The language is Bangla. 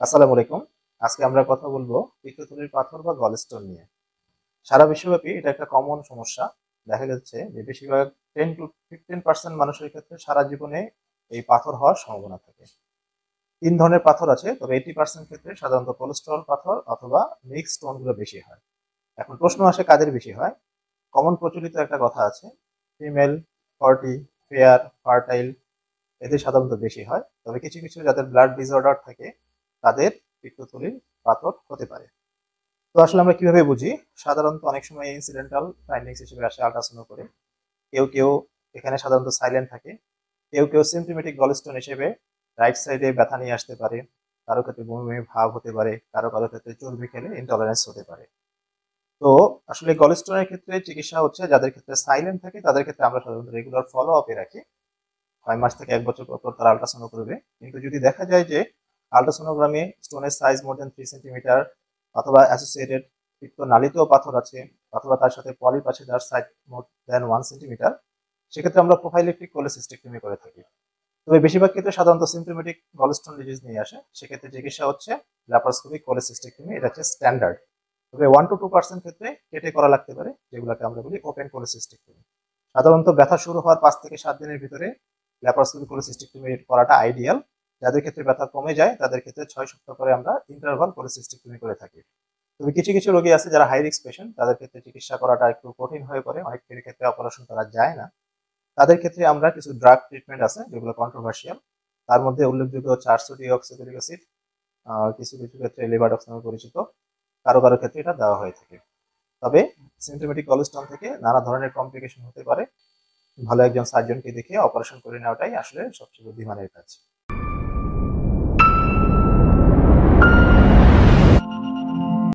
আসসালামু আলাইকুম। আজকে আমরা কথা বলবো পিত্তথলির পাথর বা গলস্টোন নিয়ে। সারা বিশ্বব্যাপী এটা একটা কমন সমস্যা। দেখা যাচ্ছে যে বেশিরভাগ 10 to 15% মানুষের ক্ষেত্রে সারা জীবনে এই পাথর হওয়ার সম্ভাবনা থাকে। 3 ধরনের পাথর আছে, তবে 80% ক্ষেত্রে সাধারণত কোলেস্টেরল পাথর অথবা মিক্সড স্টোন গুলো বেশি হয়। এখন প্রশ্ন আসে কাদের বেশি হয়। কমন প্রচলিত একটা কথা আছে, ফিমেল, ফর্টি, ফেয়ার, ফার্টাইল এদের সাধারণত বেশি হয়। তবে কিছু কিছু যাদের ব্লাড ডিসঅর্ডার থাকে তাদের পিত্তথলির পাথর হতে পারে। তো আসলে আমরা কিভাবে বুঝি? সাধারণত অনেক সময় ইনসিডেন্টাল ফাইন্ডিংস হিসেবে আসে আল্ট্রাসাউন্ড করে। কেউ কেউ এখানে সাধারণত সাইলেন্ট থাকে। কেউ কেউ সিমপ্টমেটিক গলস্টোন হিসেবে রাইট সাইডে ব্যথা নিয়ে আসতে পারে। কারো ক্ষেত্রে বমি বমি ভাব হতে পারে, কারো কারো ক্ষেত্রে চর্বি খেলে ইনটলারেন্স হতে পারে। তো আসলে গলস্টোনের ক্ষেত্রে চিকিৎসা হচ্ছে, যাদের ক্ষেত্রে সাইলেন্ট থাকে তাদের ক্ষেত্রে আমরা সাধারণত রেগুলার ফলো আপে রাখি। 6 মাস থেকে 1 বছর পর পর তারা আল্ট্রাসাউন্ড করবে। কিন্তু যদি দেখা যায় যে আল্ট্রাসোনোগ্রামে স্টোনের সাইজ মোর দেন 3 সেন্টিমিটার অথবা অ্যাসোসিয়েটেড পিত্ত নালীতেও পাথর আছে অথবা তার সাথে পলিপ আছে যার সাইজ মোর দেন 1 সেন্টিমিটার, সেক্ষেত্রে আমরা প্রোফাইলেকটিক কোলেসিস্টেক্টমি করে থাকি। তবে বেশিরভাগ ক্ষেত্রে সাধারণত সিমপ্টমেটিক গলস্টোন ডিজিজ নিয়ে আসে, সেক্ষেত্রে চিকিৎসা হচ্ছে ল্যাপারোস্কোপিক কোলেসিস্টেক্টমি, এটা হচ্ছে স্ট্যান্ডার্ড। তবে 1 to 2% ক্ষেত্রে কেটে করা লাগতে পারে, যেগুলোকে আমরা বলি ওপেন কোলেসিস্টেক্টমি। সাধারণত ব্যথা শুরু হওয়ার 5 থেকে 7 দিনের ভিতরে ল্যাপারোস্কোপিক কোলেসিস্টেক্টমি করাটা আইডিয়াল। যাদের ক্ষেত্রে ব্যথা কমে যায় তাদের ক্ষেত্রে 6 সপ্তাহ পরে আমরা ইন্টারভাল কোলেসিস্টেক্টমি করে থাকি। তবে কিছু কিছু রোগী আছে যারা হাই রিস্ক পেশেন্ট, তাদের ক্ষেত্রে চিকিৎসা করাটা একটু কঠিন হয়ে পড়ে, অনেক ক্ষেত্রে অপারেশন করা যায় না। তাদের ক্ষেত্রে আমরা কিছু ড্রাগ ট্রিটমেন্ট আছে যেগুলো কন্ট্রোভার্সিয়াল। তার মধ্যে উল্লেখযোগ্য হচ্ছে আরসোডিঅক্সিকুলিক অ্যাসিড, কিছু কিছু ক্ষেত্রে লেভাডক্স নামে পরিচিত, কারো কারো ক্ষেত্রে এটা দেওয়া হয়ে থাকে। তবে সিমপ্টমেটিক গলস্টোন থেকে নানা ধরনের কমপ্লিকেশন হতে পারে। ভালো একজন সার্জনকে দেখে অপারেশন করে নেওয়াটাই আসলে সবচেয়ে বুদ্ধিমানের কাজ।